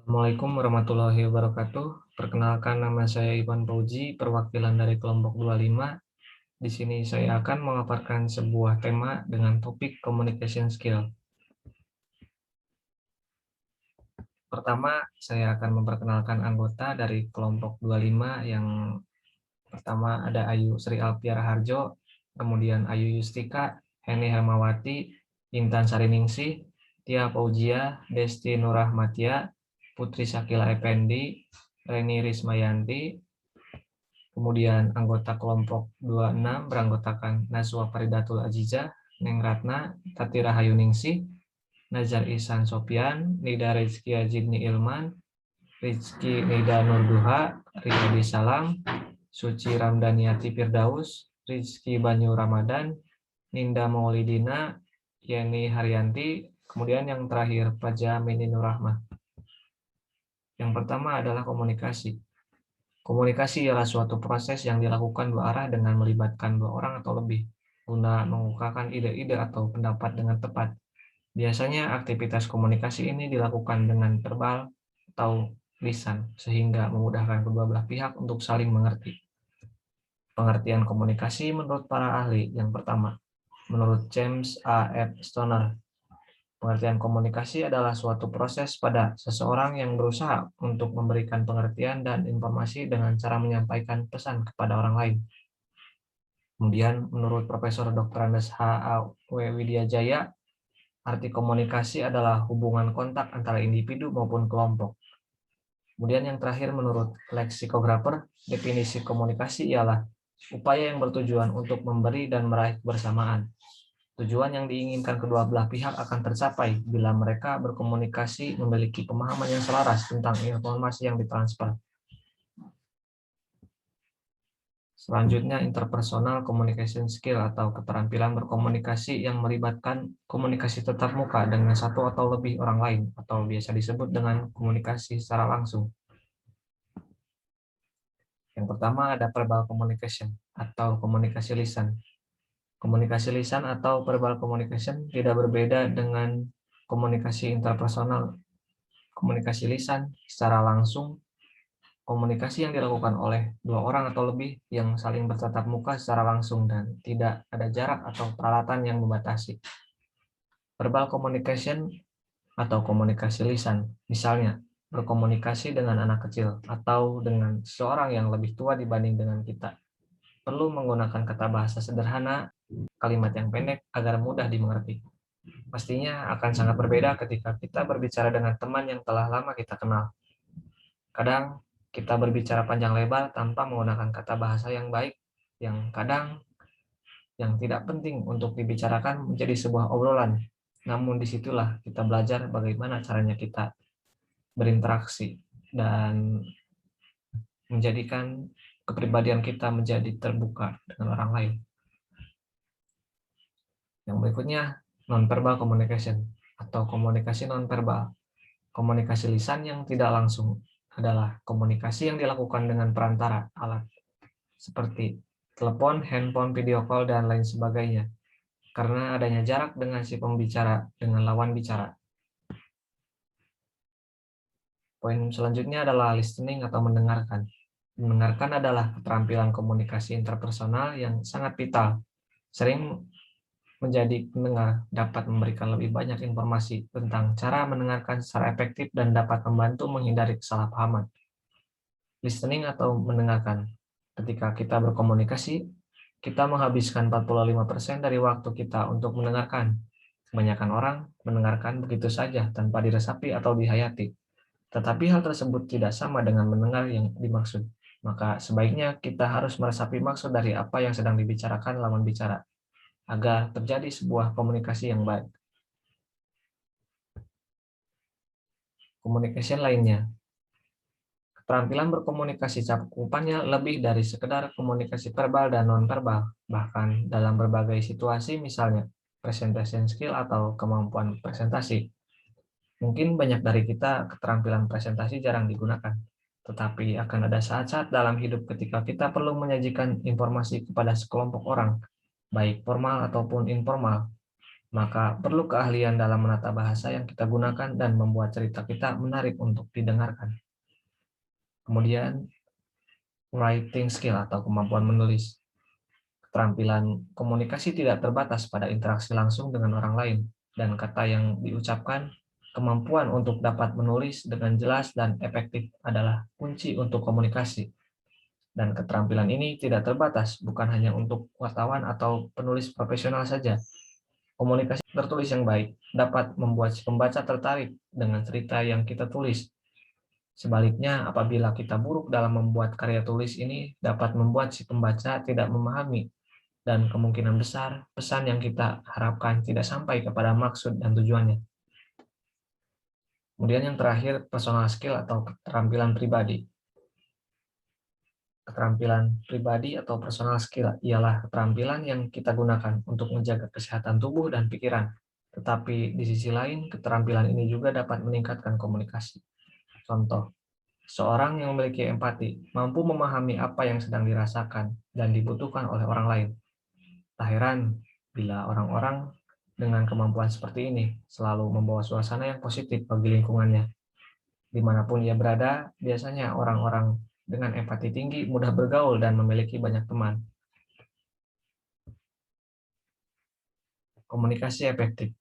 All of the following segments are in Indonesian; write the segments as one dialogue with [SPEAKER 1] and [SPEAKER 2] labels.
[SPEAKER 1] Assalamualaikum warahmatullahi wabarakatuh. Perkenalkan, nama saya Iwan Fauzi, perwakilan dari kelompok 25. Di sini saya akan memaparkan sebuah tema dengan topik communication skill. Pertama, saya akan memperkenalkan anggota dari kelompok 25 yang pertama ada Ayu Sri Alfiara Harjo, kemudian Ayu Yustika, Heni Hermawati, Intan Sariningsih, Tia Fauzia, Desti Nurrahmatia, Putri Sakila Effendi, Reni Rismayanti. Kemudian anggota kelompok 26 beranggotakan Nazwa Faridatul Azizah, Neng Ratna, Tati Rahayu Ningsih, Nazar Ihsan Sopyan, Nida Rizky Ajidni Ilman, Rizky Nida Nurduha, Riyadi Salam, Suci Ramdaniati Firdaus, Rizky Banyu Ramadan, Ninda Maulidina, Yeni Haryanti, kemudian yang terakhir Faja Mini Nurrahmah. Yang pertama adalah komunikasi. Komunikasi ialah suatu proses yang dilakukan dua arah dengan melibatkan dua orang atau lebih, guna mengungkapkan ide-ide atau pendapat dengan tepat. Biasanya aktivitas komunikasi ini dilakukan dengan verbal atau lisan, sehingga memudahkan kedua belah pihak untuk saling mengerti. Pengertian komunikasi menurut para ahli. Yang pertama, menurut James A. F. Stoner, pengertian komunikasi adalah suatu proses pada seseorang yang berusaha untuk memberikan pengertian dan informasi dengan cara menyampaikan pesan kepada orang lain. Kemudian, menurut Profesor Dr. Andes H. A. W. Widyajaya, arti komunikasi adalah hubungan kontak antara individu maupun kelompok. Kemudian yang terakhir, menurut leksikografer, definisi komunikasi ialah upaya yang bertujuan untuk memberi dan meraih kebersamaan. Tujuan yang diinginkan kedua belah pihak akan tercapai bila mereka berkomunikasi memiliki pemahaman yang selaras tentang informasi yang ditransfer. Selanjutnya, interpersonal communication skill atau keterampilan berkomunikasi yang melibatkan komunikasi tatap muka dengan satu atau lebih orang lain, atau biasa disebut dengan komunikasi secara langsung. Yang pertama ada verbal communication atau komunikasi lisan. Komunikasi lisan atau verbal communication tidak berbeda dengan komunikasi interpersonal. Komunikasi lisan secara langsung, komunikasi yang dilakukan oleh dua orang atau lebih yang saling bertatap muka secara langsung dan tidak ada jarak atau peralatan yang membatasi. Verbal communication atau komunikasi lisan, misalnya berkomunikasi dengan anak kecil atau dengan seorang yang lebih tua dibanding dengan kita, perlu menggunakan kata bahasa sederhana, kalimat yang pendek agar mudah dimengerti. Pastinya akan sangat berbeda ketika kita berbicara dengan teman yang telah lama kita kenal. Kadang kita berbicara panjang lebar tanpa menggunakan kata bahasa yang baik, yang kadang yang tidak penting untuk dibicarakan menjadi sebuah obrolan. Namun disitulah kita belajar bagaimana caranya kita berinteraksi dan menjadikan kepribadian kita menjadi terbuka dengan orang lain. Yang berikutnya, non-verbal communication atau komunikasi non-verbal. Komunikasi lisan yang tidak langsung adalah komunikasi yang dilakukan dengan perantara alat seperti telepon, handphone, video call, dan lain sebagainya, karena adanya jarak dengan si pembicara dengan lawan bicara. Poin selanjutnya adalah listening atau mendengarkan. Mendengarkan adalah keterampilan komunikasi interpersonal yang sangat vital. Sering menjadi pendengar dapat memberikan lebih banyak informasi tentang cara mendengarkan secara efektif dan dapat membantu menghindari kesalahpahaman. Listening atau mendengarkan. Ketika kita berkomunikasi, kita menghabiskan 45% dari waktu kita untuk mendengarkan. Kebanyakan orang mendengarkan begitu saja tanpa diresapi atau dihayati. Tetapi hal tersebut tidak sama dengan mendengar yang dimaksud. Maka sebaiknya kita harus meresapi maksud dari apa yang sedang dibicarakan lawan bicara, agar terjadi sebuah komunikasi yang baik. Komunikasi lainnya. Keterampilan berkomunikasi cakupannya lebih dari sekedar komunikasi verbal dan non-verbal, bahkan dalam berbagai situasi, misalnya presentation skill atau kemampuan presentasi. Mungkin banyak dari kita keterampilan presentasi jarang digunakan, tetapi akan ada saat-saat dalam hidup ketika kita perlu menyajikan informasi kepada sekelompok orang, baik formal ataupun informal. Maka perlu keahlian dalam menata bahasa yang kita gunakan dan membuat cerita kita menarik untuk didengarkan. Kemudian, writing skill atau kemampuan menulis. Keterampilan komunikasi tidak terbatas pada interaksi langsung dengan orang lain, dan kata yang diucapkan, kemampuan untuk dapat menulis dengan jelas dan efektif adalah kunci untuk komunikasi. Dan keterampilan ini tidak terbatas, bukan hanya untuk wartawan atau penulis profesional saja. Komunikasi tertulis yang baik dapat membuat si pembaca tertarik dengan cerita yang kita tulis. Sebaliknya, apabila kita buruk dalam membuat karya tulis ini dapat membuat si pembaca tidak memahami dan kemungkinan besar pesan yang kita harapkan tidak sampai kepada maksud dan tujuannya. Kemudian yang terakhir, personal skill atau keterampilan pribadi. Keterampilan pribadi atau personal skill ialah keterampilan yang kita gunakan untuk menjaga kesehatan tubuh dan pikiran. Tetapi di sisi lain, keterampilan ini juga dapat meningkatkan komunikasi. Contoh, seorang yang memiliki empati mampu memahami apa yang sedang dirasakan dan dibutuhkan oleh orang lain. Tak heran bila orang-orang dengan kemampuan seperti ini selalu membawa suasana yang positif bagi lingkungannya. Dimanapun ia berada, biasanya orang-orang dengan empati tinggi mudah bergaul dan memiliki banyak teman. Komunikasi efektif.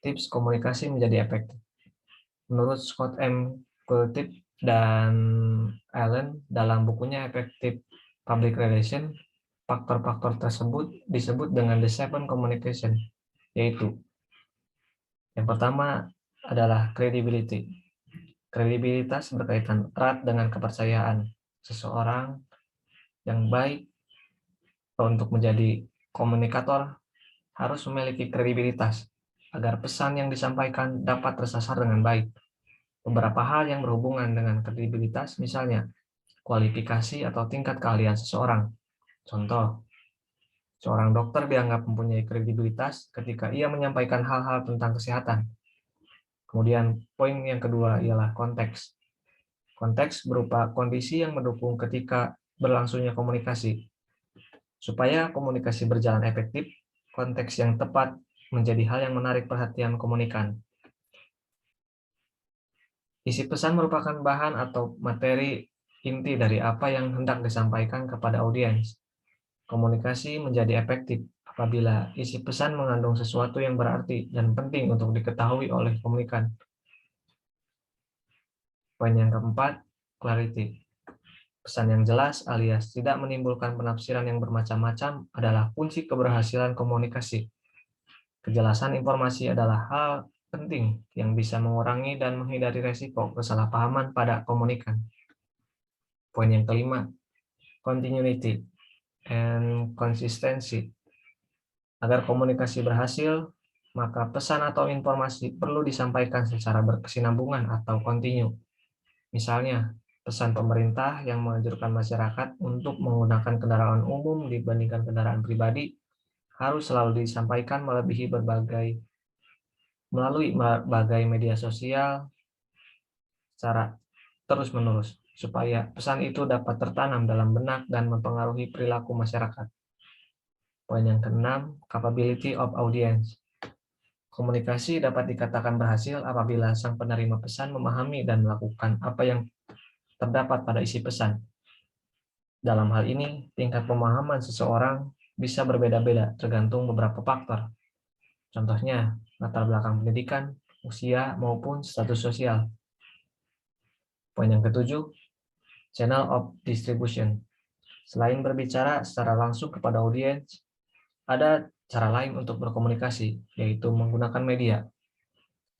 [SPEAKER 1] Tips komunikasi menjadi efektif. Menurut Scott M. Kultip dan Allen dalam bukunya Effective Public Relation, faktor-faktor tersebut disebut dengan the seven communication, yaitu yang pertama adalah credibility. Kredibilitas berkaitan erat dengan kepercayaan. Seseorang yang baik untuk menjadi komunikator harus memiliki kredibilitas agar pesan yang disampaikan dapat tersasar dengan baik. Beberapa hal yang berhubungan dengan kredibilitas, misalnya kualifikasi atau tingkat keahlian seseorang. Contoh, seorang dokter dianggap mempunyai kredibilitas ketika ia menyampaikan hal-hal tentang kesehatan. Kemudian poin yang kedua ialah konteks. Konteks berupa kondisi yang mendukung ketika berlangsungnya komunikasi. Supaya komunikasi berjalan efektif, konteks yang tepat menjadi hal yang menarik perhatian komunikan. Isi pesan merupakan bahan atau materi inti dari apa yang hendak disampaikan kepada audiens. Komunikasi menjadi efektif apabila isi pesan mengandung sesuatu yang berarti dan penting untuk diketahui oleh komunikan. Poin yang keempat, clarity. Pesan yang jelas alias tidak menimbulkan penafsiran yang bermacam-macam adalah kunci keberhasilan komunikasi. Kejelasan informasi adalah hal penting yang bisa mengurangi dan menghindari resiko kesalahpahaman pada komunikan. Poin yang kelima, continuity and consistency. Agar komunikasi berhasil, maka pesan atau informasi perlu disampaikan secara berkesinambungan atau kontinu. Misalnya, pesan pemerintah yang menganjurkan masyarakat untuk menggunakan kendaraan umum dibandingkan kendaraan pribadi harus selalu disampaikan melalui berbagai media sosial secara terus-menerus, supaya pesan itu dapat tertanam dalam benak dan mempengaruhi perilaku masyarakat. Poin yang keenam, capability of audience. Komunikasi dapat dikatakan berhasil apabila sang penerima pesan memahami dan melakukan apa yang terdapat pada isi pesan. Dalam hal ini, tingkat pemahaman seseorang bisa berbeda-beda tergantung beberapa faktor. Contohnya, latar belakang pendidikan, usia, maupun status sosial. Poin yang ketujuh, channel of distribution. Selain berbicara secara langsung kepada audiens, ada cara lain untuk berkomunikasi, yaitu menggunakan media.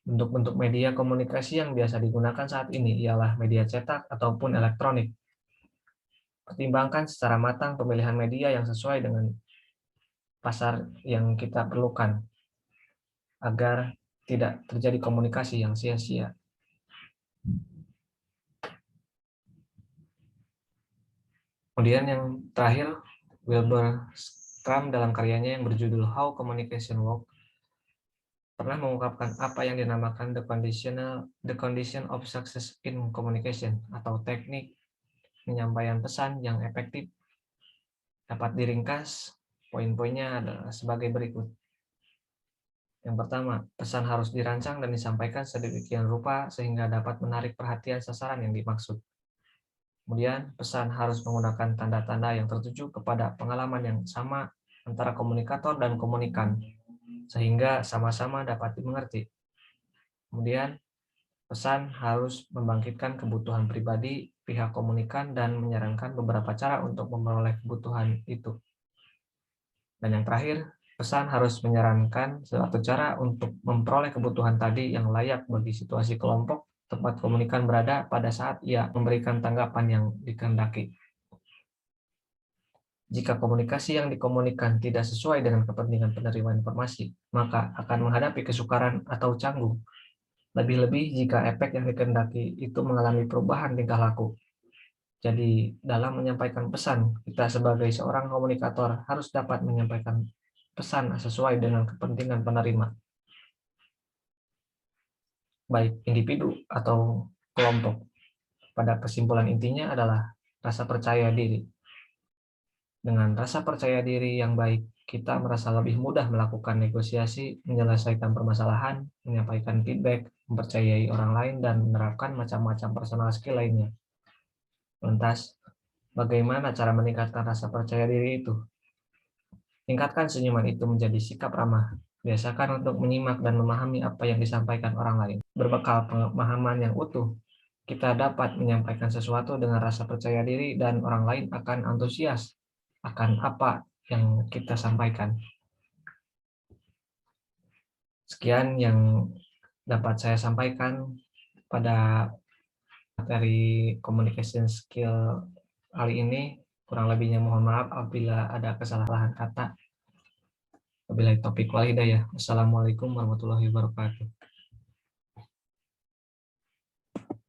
[SPEAKER 1] Bentuk-bentuk media komunikasi yang biasa digunakan saat ini ialah media cetak ataupun elektronik. Pertimbangkan secara matang pemilihan media yang sesuai dengan pasar yang kita perlukan, agar tidak terjadi komunikasi yang sia-sia. Kemudian yang terakhir, Wilbur Schramm dalam karyanya yang berjudul How Communication Works pernah mengungkapkan apa yang dinamakan the condition of success in communication atau teknik penyampaian pesan yang efektif. Dapat diringkas, poin-poinnya adalah sebagai berikut. Yang pertama, pesan harus dirancang dan disampaikan sedemikian rupa sehingga dapat menarik perhatian sasaran yang dimaksud. Kemudian, pesan harus menggunakan tanda-tanda yang tertuju kepada pengalaman yang sama antara komunikator dan komunikan, sehingga sama-sama dapat dimengerti. Kemudian, pesan harus membangkitkan kebutuhan pribadi pihak komunikan dan menyarankan beberapa cara untuk memperoleh kebutuhan itu. Dan yang terakhir, pesan harus menyarankan suatu cara untuk memperoleh kebutuhan tadi yang layak bagi situasi kelompok tempat komunikan berada pada saat ia memberikan tanggapan yang dikehendaki. Jika komunikasi yang dikomunikan tidak sesuai dengan kepentingan penerima informasi, maka akan menghadapi kesukaran atau canggung. Lebih-lebih jika efek yang dikehendaki itu mengalami perubahan tingkah laku. Jadi, dalam menyampaikan pesan, kita sebagai seorang komunikator harus dapat menyampaikan pesan sesuai dengan kepentingan penerima, baik individu atau kelompok. Pada kesimpulan intinya adalah rasa percaya diri. Dengan rasa percaya diri yang baik, kita merasa lebih mudah melakukan negosiasi, menyelesaikan permasalahan, menyampaikan feedback, mempercayai orang lain, dan menerapkan macam-macam personal skill lainnya. Lantas, bagaimana cara meningkatkan rasa percaya diri itu? Tingkatkan senyuman itu menjadi sikap ramah. Biasakan untuk menyimak dan memahami apa yang disampaikan orang lain. Berbekal pemahaman yang utuh, kita dapat menyampaikan sesuatu dengan rasa percaya diri dan orang lain akan antusias akan apa yang kita sampaikan. Sekian yang dapat saya sampaikan pada materi communication skill kali ini. Kurang lebihnya mohon maaf apabila ada kesalahan kata. Wabillahi taufiq wal hidayah. Wassalamualaikum warahmatullahi wabarakatuh.